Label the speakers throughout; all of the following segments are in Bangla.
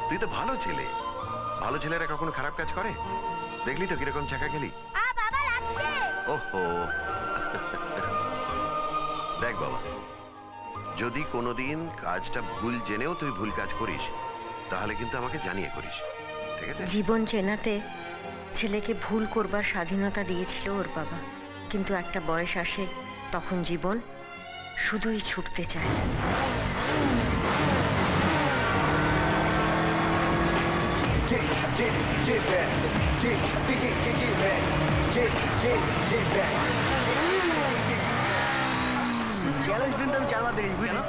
Speaker 1: তুই তো ভালো ছেলে। ভালো ছেলেরা কখনো খারাপ কাজ করে? দেখলি তো কিরকম চাকা খেলি। ওহো দেখ বাবা, যদি কোনোদিন কাজটা ভুল জেনেও তুই ভুল কাজ করিস তাহলে কিন্তু আমাকে জানিয়ে করিস, ঠিক আছে?
Speaker 2: জীবন চেনাতে ছেলেকে ভুল করবার স্বাধীনতা দিয়েছিল ওর বাবা, কিন্তু একটা বয়স আসে তখন জীবন শুধুই ছুটতে চায়।
Speaker 3: চ্যালেঞ্জ প্রিন্ট আমি 4 বার দেখেছি, বুঝলি?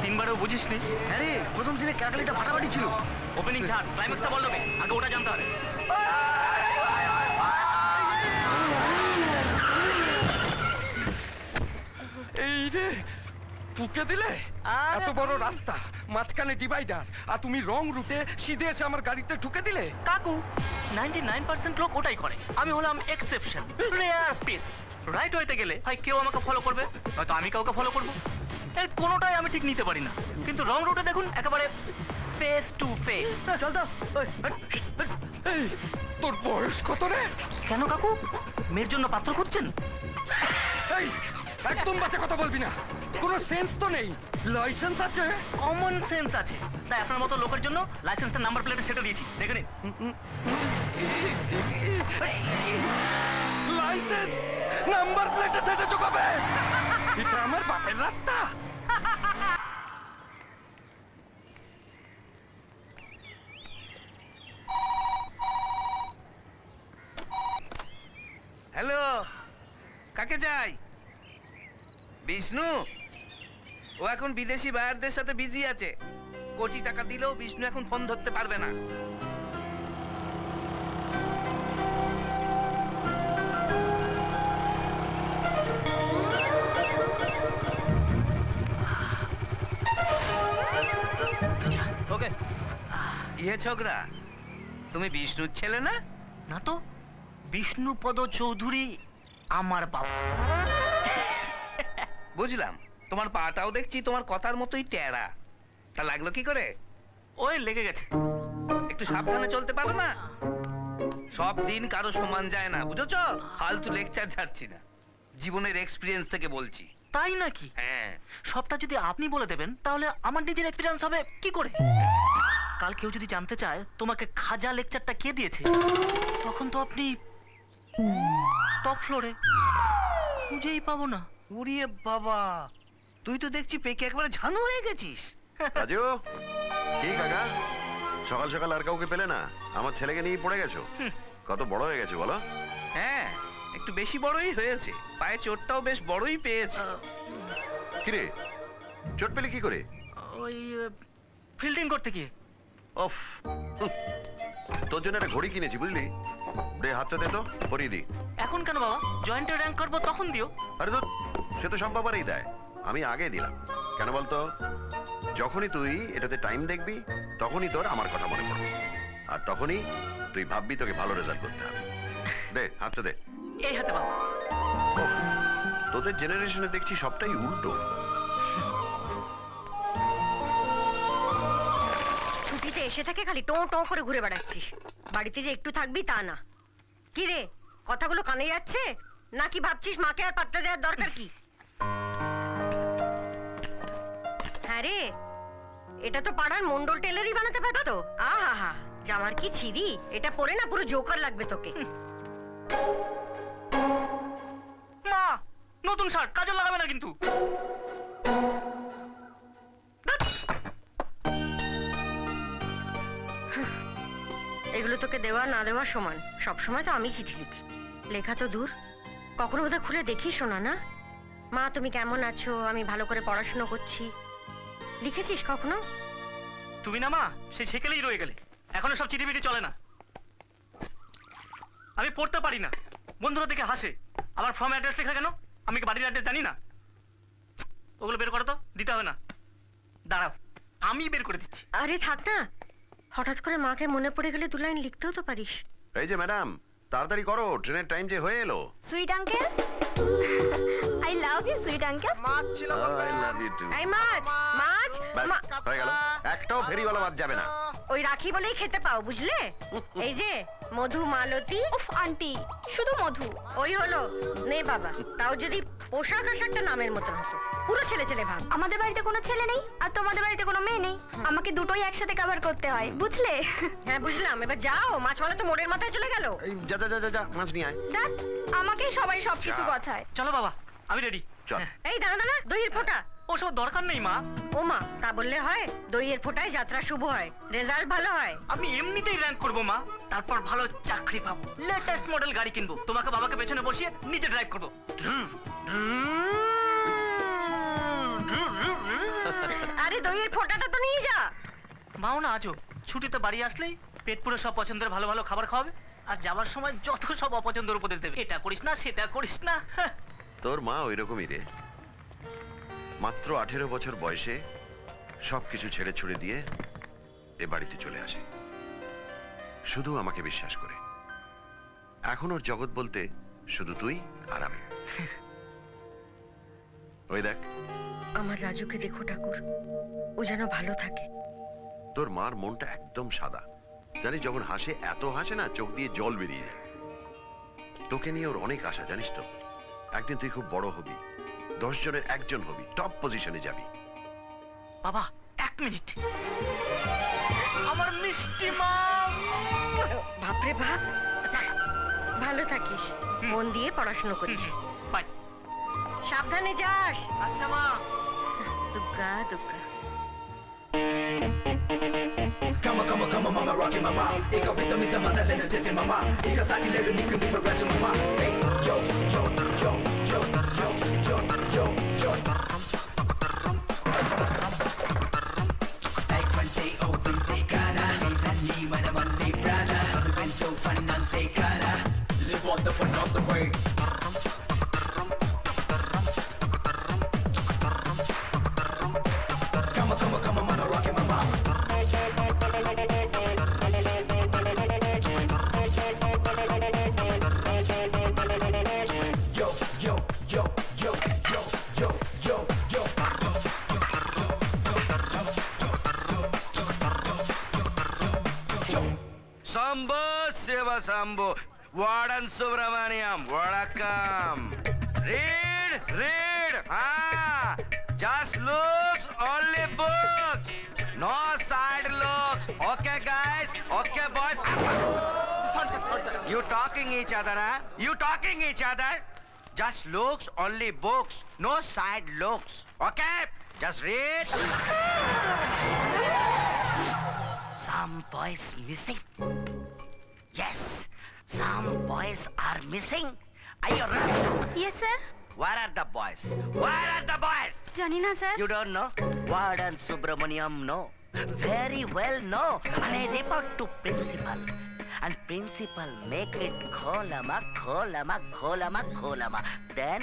Speaker 4: 3 বারেও বুঝিস নি?
Speaker 3: আরে প্রথম দিনে কাকলিটা ফাটাফাটি ছিল।
Speaker 4: ওপেনিং ছাড়, ক্লাইম্যাক্সটা বল দেবে, আগে ওটা জানতে হবে।
Speaker 5: এই রে টুকে দিলে। এত বড় রাস্তা, মাঝখানে ডিভাইডার, আর তুমি রং রুটে সিধে এসে আমার গাড়িতে ঢুকে দিলে।
Speaker 4: কাকু 99% লোক ওটাই করে, আমি হলাম এক্সেপশন, রেয়ার পিস। রাইট হইতে গেলে হয় কেউ আমাকে ফলো করবে, হয়তো আমি কাউকে ফলো করব। এই কোনোটাই আমি ঠিক নিতে পারি না, কিন্তু রং রুটে দেখুন একেবারে ফেস টু ফেস।
Speaker 3: চল তো।
Speaker 5: এই তোর বয়স কত রে?
Speaker 4: কেন কাকু, মেয়ের জন্য পাত্র খুঁজছেন?
Speaker 5: এই একদম বাজে কথা বলবি না, কোনো সেন্স তো নেই। লাইসেন্স আছে?
Speaker 4: কমন সেন্স আছে, তাই আপনার মতো লোকের জন্য লাইসেন্সের নাম্বার প্লেটে সেটা দিয়েছি, দেখে নিন।
Speaker 5: লাইসেন্স নাম্বার প্লেটে সেটা চোকাবে? এটা আমার বাপের রাস্তা।
Speaker 6: হ্যালো, কাকে চাই? বিষ্ণু? ও এখন বিদেশি বায়ারদের সাথে বিজি আছে। কোটি টাকা দিলেও বিষ্ণু এখন ফোন ধরতে পারবে না।
Speaker 4: ওকে।
Speaker 6: ইয়ে ছোকরা, তুমি বিষ্ণুর ছেলে না?
Speaker 4: না তো, বিষ্ণুপদ চৌধুরী আমার বাবা।
Speaker 6: বুঝলাম, তোমার পাটাও দেখছি তোমার কথার মতোই টেরা। তা লাগলো কি করে?
Speaker 4: ওই লেগে গেছে।
Speaker 6: একটু সাবধানে চলতে পারো না? সব দিন কারো সমান যায় না, বুঝেছ? ফালতু লেকচার ছাড়ছি না, জীবনের এক্সপিরিয়েন্স থেকে বলছি।
Speaker 4: তাই নাকি?
Speaker 6: হ্যাঁ।
Speaker 4: সবটা যদি আপনি বলে দেবেন তাহলে আমার নিজের এক্সপিরিয়েন্স হবে কি করে? কাল কেউ যদি জানতে চায় তোমাকে খাজা লেকচারটা কে দিয়েছে, তখন তো আপনি টপ ফ্লোরে, খুঁজেই পাবো না।
Speaker 6: ওরে বাবা, তুই তো দেখছি পেকে একবারে ঝানু হয়ে গেছিস।
Speaker 1: রাজু, কি কাকা সকাল সকাল আর কাউকে পেলে না? আমার ছেলেকে নিয়ে পড়ে গেছো? কত বড় হয়ে গেছে বলো?
Speaker 6: হ্যাঁ, একটু বেশি বড়ই হয়েছে, পায়ে চোটটাও বেশ বড়ই পেয়েছে।
Speaker 1: কিরে চোট পেলে কি করে?
Speaker 4: ওই ফিল্ডিং করতে গিয়ে।
Speaker 1: অফ, তোর জন্য একটা ঘড়ি কিনেছি বুঝলি, দে হাতটা দে তো পরিয়ে দি।
Speaker 4: এখন কেন বাবা, জয়েন্টে র্যাঙ্ক করবো তখন দিও।
Speaker 1: আরে তো সে তো সব ব্যাপারেই দেয়, আমি আগে দিলাম। কেন বলতো, যখনই তুই এটাতে টাইম দেখবি তখনই তোর আমার কথা মনে পড়বে, আর তখনই তুই ভাববি তোকে ভালো রেজাল্ট করতে হবে। দে হাতটা দে।
Speaker 4: এই হাতে বাবা।
Speaker 1: ওহ, তোদের জেনারেশনে দেখছি সবটাই উল্টো।
Speaker 2: ছুটিতে এসে থেকে খালি টো টো করে ঘুরে বেড়াচ্ছিস, বাড়িতে যে একটু থাকবি তা না। কি রে, কথাগুলো কানে যাচ্ছে নাকি ভাবছিস মাকে আর পাত্তা দেওয়ার দরকার কি? হ্যাঁ রে, এটা তো পাড়ার মন্ডল টেলারই বানাতে পারতো। আহা হা, জামার কি ছিরি, এটা পরে না পুরো জোকার লাগবে তোকে।
Speaker 4: মা, নতুন শার্ট, কাজল লাগাবে না কিন্তু।
Speaker 2: এগুলো তোকে দেওয়া না দেওয়া সমান, সব সময় তো আমি চিঠি লিখি, লেখা তো দূর, কখনো বোধহয় খুলে দেখি শোনা না। মা তুমি কেমন আছো, আমি ভালো করে পড়াশোনা করছি, লিখেছিস কখনো?
Speaker 4: তুমি না মা, সে সেকেলেই রয়ে গেলে, এখন সব চিঠি পিঠি চলে না। আমি পড়তে পারি না, বন্ধুরা দেখে হাসে, আবার ফর্ম অ্যাড্রেস লেখা কেন, আমি কি বাড়ির অ্যাড্রেস জানি না? ওগুলো বের করো তো, দিতে হবে না। দাঁড়াও, আমি বের করে দিচ্ছি।
Speaker 2: আরে থাক না, হঠাৎ করে মাকে মনে পড়ে গেলে 2 লাইন লিখতেও তো পারিস।
Speaker 1: এই যে ম্যাডাম, তাড়াতাড়ি করো, ট্রেনের টাইম যে হয়ে এলো।
Speaker 7: Sweet uncle, I love you sweet uncle.
Speaker 6: মাছ ছিল
Speaker 1: I love you too.
Speaker 2: এই মাছ মাছ
Speaker 1: ব্যাস, হয়ে গেল, একটাও ফেরিওয়ালা বাদ যাবে না।
Speaker 2: ওই রাখি বলেই খেতে পাও, বুঝলে? এই যে মধু মালতী।
Speaker 7: উফ আন্টি, শুধু মধু।
Speaker 2: ওই হলো, নে বাবা। তাও যদি পোশাক আশাকটা নামের মতন হতো, পুরো ছেলে ছেলে ভাব।
Speaker 7: আমাদের বাড়িতে কোনো ছেলে নেই আর তোমাদের বাড়িতে কোনো মেয়ে নেই, আমাকে দুটোই একসাথে কভার করতে হয়, বুঝলে?
Speaker 2: হ্যাঁ বুঝলাম, এবার যাও, মাছওয়ালা তো মোড়ের মাথায় চলে গেল।
Speaker 1: এই যা যা যা যা, যা মাছ নিয়ে আয়।
Speaker 7: দেখ, আমাকেই সবাই সবকিছু
Speaker 1: যা।
Speaker 7: গোছায়।
Speaker 4: চলো বাবা, আমি রেডি।
Speaker 1: চল।
Speaker 2: এই দাঁড়া দাঁড়া, দইয়ের ফোঁটা।
Speaker 4: ওসব দরকার নেই মা,
Speaker 2: ও মা, তা বললে হয়? দইয়ের ফোঁটায় যাত্রা শুভ হয়, রেজাল্ট ভালো হয়।
Speaker 4: আমি এমনিতেই র্যাঙ্ক করবো মা, তারপর ভালো চাকরি পাবো, লেটেস্ট মডেল গাড়ি কিনবো, তোমাকে বাবাকে পেছনে বসিয়ে নিজে ড্রাইভ করবো।
Speaker 2: আরে দইয়ের ফোঁটাটা তো নিয়ে যা।
Speaker 4: মাও না আজও ছুটিতে বাড়ি আসলেই পেট পুরো সব পছন্দের ভালো ভালো খাবার খাওয়াবে, আর যাওয়ার সময় যত সব অপছন্দের উপদেশ দেবে, এটা করিস না সেটা করিস না।
Speaker 1: তোর মা ওইরকমই রে। মাত্র 18 বছর বয়সে সবকিছু ছেড়ে ছুড়ে দিয়ে এ বাড়িতে চলে আসে, শুধু আমাকে বিশ্বাস করে। এখন ওর জগৎ বলতে শুধু তুই আর আমি। ওই দেখ,
Speaker 2: আমার রাজুকে দেখো ঠাকুর, ও যেন ভালো থাকে।
Speaker 1: তোর মার মনটা একদম সাদা, জানিস? যখন হাসে, এত হাসে না, চোখ দিয়ে জল বেরিয়ে যায়। তোকে নিয়ে ওর অনেক আশা, জানিস তো? একদিন তুই খুব বড় হবি, 10 জনের একজন হবি, টপ পজিশনে যাবি।
Speaker 4: বাবা 1 মিনিট, আমার মিষ্টি মা।
Speaker 2: বাপরে বাপ, ভালো থাকিস, মন দিয়ে পড়াশোনা করিস।
Speaker 4: বাই।
Speaker 2: সাবধানে যাস।
Speaker 4: আচ্ছা মা।
Speaker 2: Durga Durga.
Speaker 8: Come on, mama, rockin' mama. Ikaw rhythm in the motherland of Jesse mama. Ikaw sa atin lalo ni Kundi Paraja mama. Say yo, yo, yo, yo, yo, yo, yo, yo. Ay, kwante, oh, binte ka na. Minsan ni manaman ni Prada. Sa tu bento, fanante ka na. Live on the fun of the way. Come on, mama, rockin' mama. Yo, yo, yo, yo, yo, yo, yo, yo.
Speaker 5: Sambo, Shiva Sambo, Warden Subramaniam, Wadakam. Read, ah, just looks, only books, no side looks. Okay, guys, okay, boys. You talking each other, huh? You talking each other? Just looks, only books, no side looks. Okay, just read.
Speaker 9: Some boys missing? Yes, some boys are missing. Are you ready?
Speaker 7: Yes, sir.
Speaker 9: Where are the boys? Where are the boys?
Speaker 7: জানি না sir.
Speaker 9: You don't know? Warden Subramaniam know. Very well know. And I report to principal. And principal make it kholama, kholama, kholama, kholama. Then...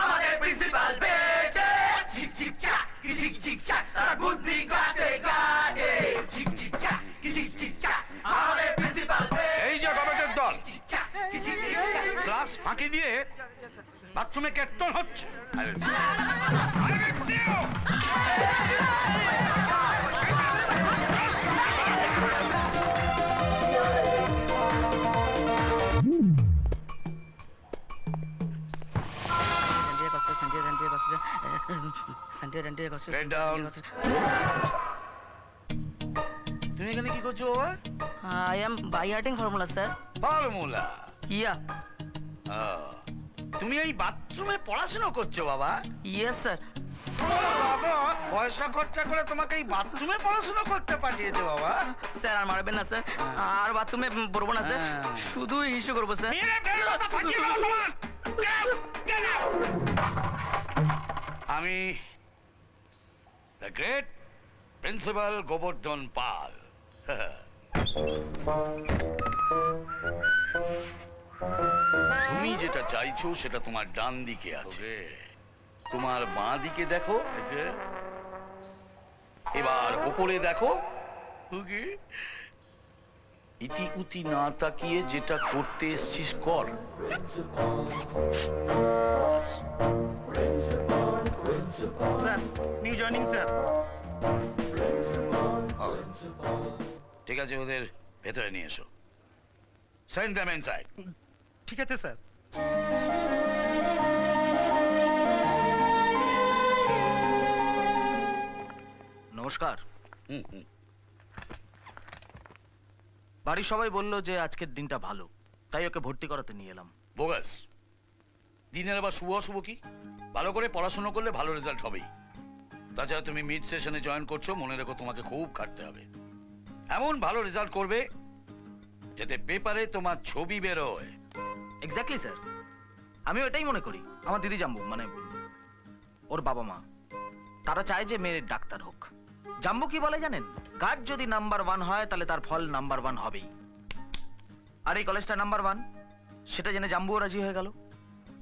Speaker 8: আমাদের প্রিন্সিপাল বেজে ঝিক ঝিক চাক ঝিক ঝিক চাক তার বুদ্ধি কাটে কাটে ঝিক ঝিক চাক ঝিক ঝিক চাক আমাদের প্রিন্সিপাল
Speaker 5: এই যে গবেটের দল,
Speaker 8: ঝিক চাক ঝিক ঝিক চাক
Speaker 5: ক্লাস ফাঁকি দিয়ে বাথরুমে কীর্তন হচ্ছে। Get down. তুমি এখানে কি করছো বাবা?
Speaker 9: I am by hearting formula, sir.
Speaker 5: Formula.
Speaker 9: Yeah.
Speaker 5: তুমি এই বাথরুমে পড়াশোনা করছো বাবা?
Speaker 9: Yes, sir.
Speaker 5: বাবা পয়সা খরচা করে তোমাকে এই বাথরুমে পড়াশোনা করতে পাঠিয়েছে বাবা।
Speaker 9: স্যার আর মারবেন না স্যার, আর বাথরুমে পড়বো না স্যার, শুধু ইস্যু করবো স্যার।
Speaker 5: আমি দ্য গ্রেট প্রিন্সিপাল গোবর্ধন পাল। তুমি যেটা চাইছো সেটা তোমার ডান দিকে আছে, তোমার বাঁ দিকে দেখো। এবার উপরে দেখো। ইতি উতি না তাকিয়ে যেটা করতে এসছিস কর।
Speaker 4: Sir, new joining sir.
Speaker 8: ঠিক আছে, ওদের ভেতরে নিয়ে এসো। Send them inside.
Speaker 4: ঠিক আছে স্যার। নমস্কার। বাড়ির সবাই বললো যে আজকের দিনটা ভালো, তাই ওকে ভর্তি করাতে নিয়ে এলাম।
Speaker 8: বোগাস। দিনের আবার শুভ অশুভ কি? ভালো করে পড়াশোনা করলে ভালো রেজাল্ট হবেই। তাছাড়া তুমি মিড সেশনে জয়েন করছো, মনে রেখো তোমাকে খুব খাটতে হবে। এমন ভালো রেজাল্ট করবে যাতে পেপারে তোমার ছবি বেরোয়।
Speaker 4: এক্স্যাক্টলি স্যার, আমি এটাই মনে করি। আমার দিদি জাম্বু, মানে ওর বাবা মা, তারা চায় যে মেয়ের ডাক্তার হোক। জাম্বু কি বলে জানেন? কাজ যদি নাম্বার 1 হয় তাহলে তার ফল নাম্বার 1 হবেই। আর এই কলেজটা নাম্বার 1, সেটা জেনে জাম্বুও রাজি হয়ে গেল।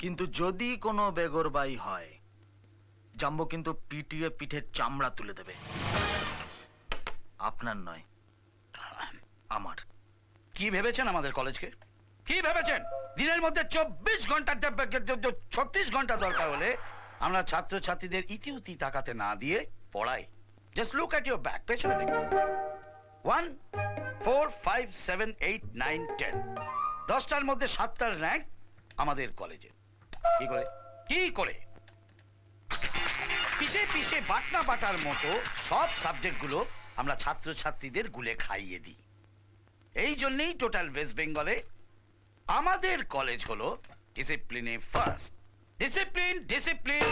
Speaker 4: কিন্তু যদি কোনো বেগরবাই হয়, জাম্বু কিন্তু পিটিয়ে পিঠের চামড়া তুলে দেবে। আপনার নয়, আমার।
Speaker 8: কি ভেবেছেন আমাদের কলেজকে? কি ভেবেছেন? দিনের মধ্যে 24 ঘন্টা 36 ঘন্টা দরকার হলে আমরা ছাত্রছাত্রীদের ইতিউতি তাকাতে না দিয়ে পড়াই। Just look at your back, পেছনে দেখুন। 1 4 5 7 8 9 10, 10টার মধ্যে 7টার র্যাঙ্ক আমাদের কলেজে। কি করে? কি করে? পিছে পিছে বাটনা বাটার মতো সব সাবজেক্টগুলো আমরা ছাত্রছাত্রীদের গুলে খাইয়ে দিই। এই জন্যই টোটাল ওয়েস্ট বেঙ্গলে আমাদের কলেজ হলো ডিসিপ্লিনে ফার্স্ট। Discipline, discipline.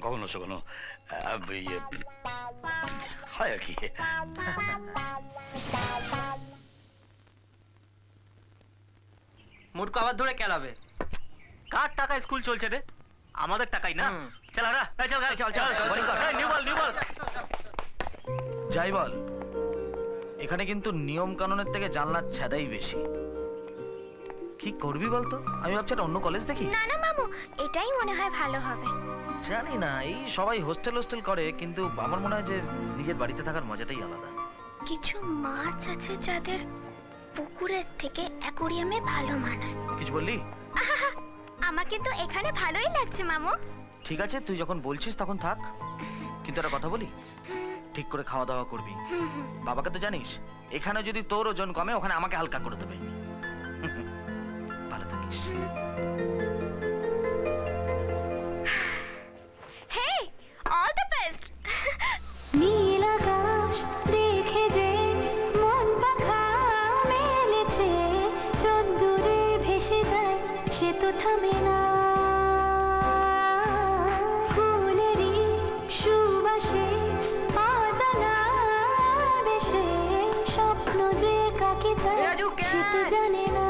Speaker 8: কখনো সখনো হয় আর কি।
Speaker 4: মুরকো আবার ধরে কেলাবে। কার টাকায় স্কুল চলছে রে? আমাদের টাকাই না। চল আরা, চল চল চল বোলিং কর। নিউ বল, নিউ বল। যাই বল, এখানে কিন্তু নিয়ম কানুনের থেকে জানলার ছাদাই বেশি। কি করবি বলতো? আমি ভাবছি অন্য কলেজ দেখি।
Speaker 7: না না মামু, এটাই মনে হয় ভালো হবে।
Speaker 4: জানি না, এই সবাই হোস্টেল হোস্টেল করে, কিন্তু আমার মনে হয় যে নিজের বাড়িতে থাকার মজাটাই আলাদা।
Speaker 7: কিছু মাছ আছে যাদের পুকুরের থেকে অ্যাকোরিয়ামে ভালো মানায়।
Speaker 4: কিছু বললি?
Speaker 7: আমার কিন্তু এখানে ভালোই লাগছে মামু।
Speaker 4: ঠিক আছে, তুই যখন বলছিস তখন থাক, কিন্তু একটা কথা বলি, ঠিক করে খাওয়া দাওয়া করবি। বাবাকে তো জানিস, এখানে যদি তোর ওজন কমে ওখানে আমাকে হালকা করে দেবে। ভালো থাকিস।
Speaker 7: হেই, অল দ্য বেস্ট। নীল আকাশ দেখে যে মন পাখা মেলেছে, রোদ্দুরে ভেসে যায় সে তো থামে না। ফুলেরই সুবাসে অজানা দেশে স্বপ্ন যে কাকে চায় সে তো জানে না।